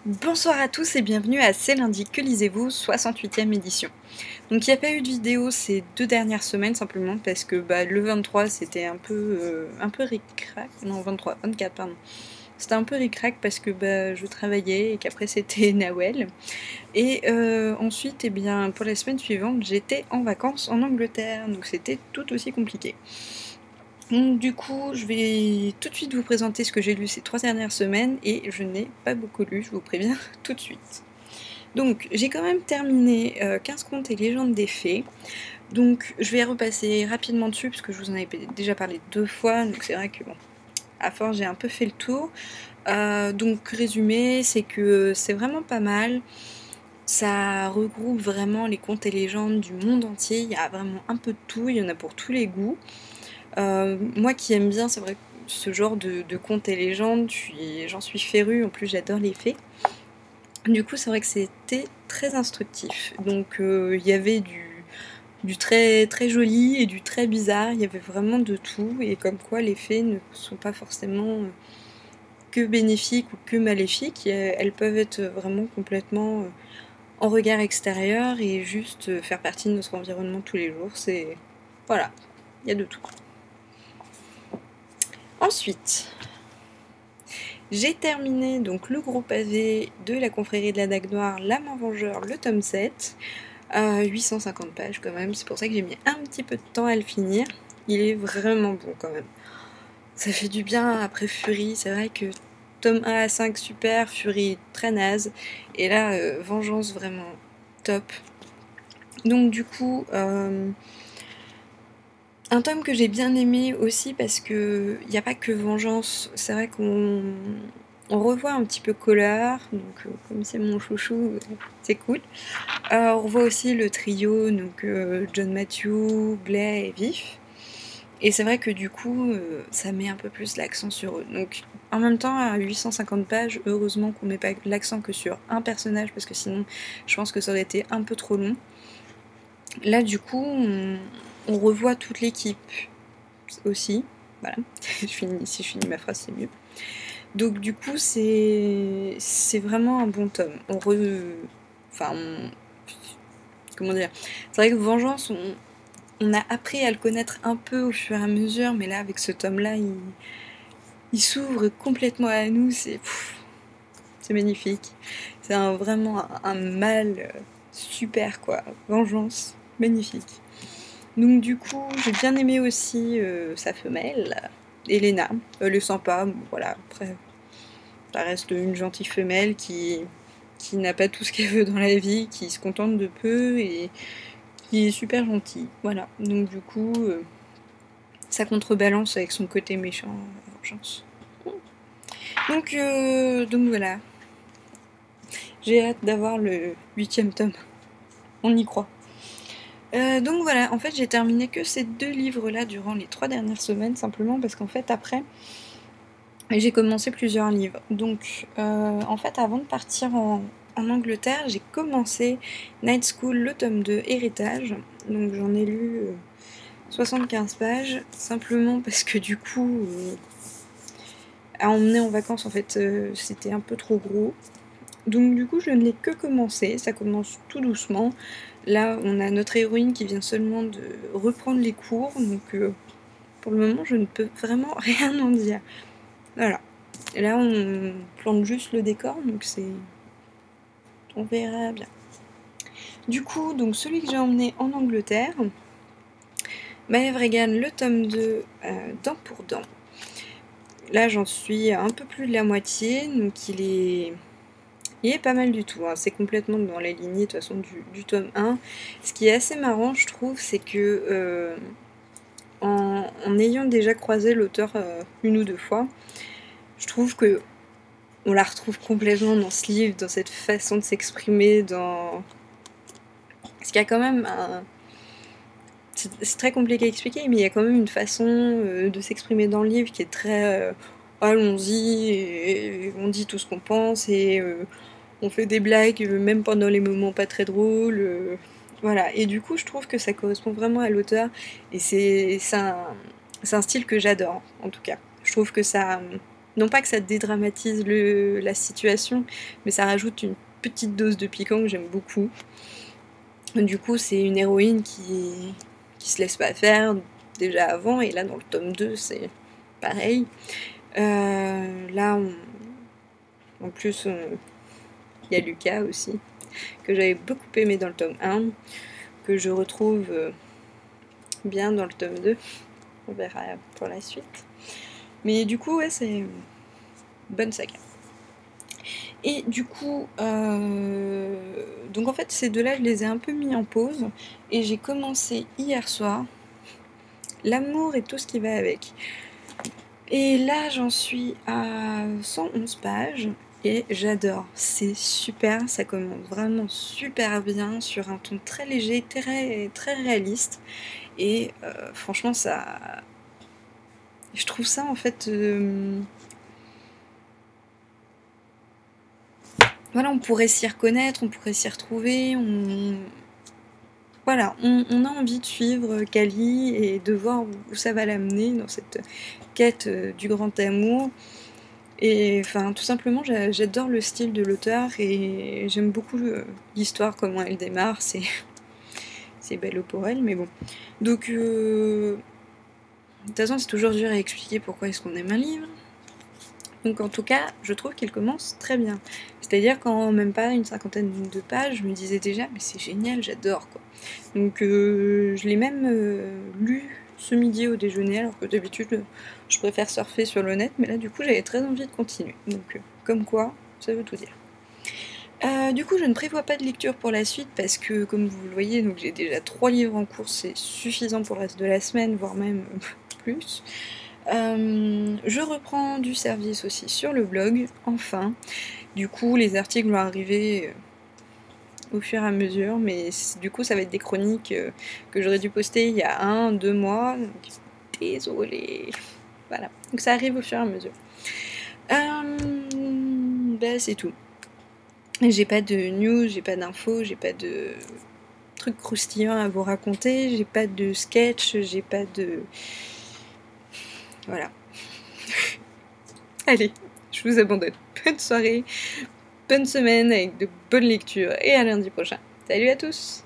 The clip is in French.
Bonsoir à tous et bienvenue à C'est lundi, que lisez-vous, 68e édition. Donc il n'y a pas eu de vidéo ces 2 dernières semaines simplement parce que le 23 c'était un peu ric-rac, non 23, 24 pardon. C'était un peu ric-rac parce que je travaillais et qu'après c'était Noël. Et ensuite, eh bien, pour la semaine suivante, j'étais en vacances en Angleterre, donc c'était tout aussi compliqué. Donc du coup, je vais tout de suite vous présenter ce que j'ai lu ces 3 dernières semaines, et je n'ai pas beaucoup lu, je vous préviens tout de suite. Donc j'ai quand même terminé 15 contes et légendes des fées, donc je vais repasser rapidement dessus, parce que je vous en avais déjà parlé 2 fois, donc c'est vrai que bon, à force j'ai un peu fait le tour. Donc résumé, c'est que c'est vraiment pas mal, ça regroupe vraiment les contes et légendes du monde entier, il y a vraiment un peu de tout, il y en a pour tous les goûts. Moi qui aime bien, c'est vrai, ce genre de contes et légendes, j'en suis férue, en plus j'adore les fées. Du coup, c'est vrai que c'était très instructif. Donc il y avait du très, très joli et du très bizarre, il y avait vraiment de tout, et comme quoi les fées ne sont pas forcément que bénéfiques ou que maléfiques, elles peuvent être vraiment complètement en regard extérieur et juste faire partie de notre environnement tous les jours. C'est... voilà, il y a de tout. Ensuite, j'ai terminé donc le gros pavé de la confrérie de la Dague Noire, La Main Vengeur, le tome 7. 850 pages quand même, c'est pour ça que j'ai mis un petit peu de temps à le finir. Il est vraiment bon quand même. Ça fait du bien après Fury, c'est vrai que tome 1 à 5 super, Fury très naze, et là Vengeance vraiment top. Donc du coup, un tome que j'ai bien aimé aussi parce que il n'y a pas que Vengeance, c'est vrai qu'on revoit un petit peu Collard, donc comme c'est mon chouchou, c'est cool. On revoit aussi le trio, donc John Matthew, Gley et Vif. Et c'est vrai que du coup, ça met un peu plus l'accent sur eux. Donc en même temps, à 850 pages, heureusement qu'on met pas l'accent que sur un personnage, parce que sinon, je pense que ça aurait été un peu trop long. Là, du coup, on revoit toute l'équipe aussi. Voilà, si je finis ma phrase, c'est mieux. Donc du coup, c'est vraiment un bon tome. Comment dire, c'est vrai que Vengeance, on a appris à le connaître un peu au fur et à mesure, mais là, avec ce tome-là, il s'ouvre complètement à nous, c'est magnifique. C'est vraiment un mal super, quoi. Vengeance, magnifique. Donc du coup, j'ai bien aimé aussi sa femelle, Elena. Elle est sympa, bon, voilà, après, ça reste une gentille femelle qui n'a pas tout ce qu'elle veut dans la vie, qui se contente de peu et qui est super gentille. Voilà, donc du coup, ça contrebalance avec son côté méchant, vengeance. Donc voilà, j'ai hâte d'avoir le 8e tome. On y croit. Donc voilà, en fait j'ai terminé que ces 2 livres-là durant les 3 dernières semaines, simplement parce qu'en fait après, j'ai commencé plusieurs livres. Donc en fait avant de partir en Angleterre, j'ai commencé Night School, le tome 2, Héritage. Donc j'en ai lu 75 pages, simplement parce que du coup, à emmener en vacances en fait, c'était un peu trop gros. Donc du coup je ne l'ai que commencé, ça commence tout doucement. Là on a notre héroïne qui vient seulement de reprendre les cours, donc pour le moment je ne peux vraiment rien en dire. Voilà. Et là on plante juste le décor, donc c'est... on verra bien. Du coup, donc celui que j'ai emmené en Angleterre, Maëv Regan, le tome 2, Dent pour Dent. Là j'en suis à un peu plus de la moitié, donc il est pas mal du tout, hein. C'est complètement dans la lignée de toute façon du tome 1. Ce qui est assez marrant, je trouve, c'est que en ayant déjà croisé l'auteur une ou deux fois, je trouve que on la retrouve complètement dans ce livre, dans cette façon de s'exprimer, dans... Parce qu'il y a quand même un... C'est très compliqué à expliquer, mais il y a quand même une façon de s'exprimer dans le livre qui est très... allons-y, et on dit tout ce qu'on pense, et on fait des blagues même pendant les moments pas très drôles. Voilà, et du coup je trouve que ça correspond vraiment à l'auteur, et c'est un style que j'adore en tout cas. Je trouve que ça Non pas que ça dédramatise la situation, mais ça rajoute une petite dose de piquant que j'aime beaucoup. Du coup, c'est une héroïne qui se laisse pas faire déjà avant, et là dans le tome 2 c'est pareil. Là, en plus, il y a Lucas aussi, que j'avais beaucoup aimé dans le tome 1, que je retrouve bien dans le tome 2. On verra pour la suite. Mais du coup, ouais, c'est une bonne saga. Et du coup, donc en fait, ces deux-là, je les ai un peu mis en pause. Et j'ai commencé hier soir L'amour et tout ce qui va avec. Et là, j'en suis à 111 pages. Et j'adore, c'est super, ça commence vraiment super bien, sur un ton très léger, très, très réaliste. Et franchement, ça... Je trouve ça en fait... Voilà, on pourrait s'y reconnaître, on pourrait s'y retrouver, voilà, on a envie de suivre Kali et de voir où ça va l'amener dans cette quête du grand amour. Et enfin, tout simplement, j'adore le style de l'auteur et j'aime beaucoup l'histoire, comment elle démarre. C'est belle pour elle, mais bon. Donc, de toute façon, c'est toujours dur à expliquer pourquoi est-ce qu'on aime un livre. Donc en tout cas, je trouve qu'il commence très bien. C'est-à-dire qu'en même pas une cinquantaine de pages, je me disais déjà, mais c'est génial, j'adore quoi. Donc je l'ai même lu ce midi au déjeuner, alors que d'habitude je préfère surfer sur le net, mais là du coup j'avais très envie de continuer. Donc comme quoi, ça veut tout dire. Du coup, je ne prévois pas de lecture pour la suite parce que, comme vous le voyez, donc j'ai déjà 3 livres en cours, c'est suffisant pour le reste de la semaine, voire même plus. Je reprends du service aussi sur le blog, enfin. Du coup, les articles vont arriver au fur et à mesure, mais du coup, ça va être des chroniques que j'aurais dû poster il y a 1-2 mois. Donc, désolée. Voilà, donc ça arrive au fur et à mesure. Bah, c'est tout. J'ai pas de news, j'ai pas d'infos, j'ai pas de trucs croustillants à vous raconter, j'ai pas de sketch, j'ai pas de... Voilà. Allez, je vous abandonne. Bonne soirée, bonne semaine avec de bonnes lectures et à lundi prochain. Salut à tous!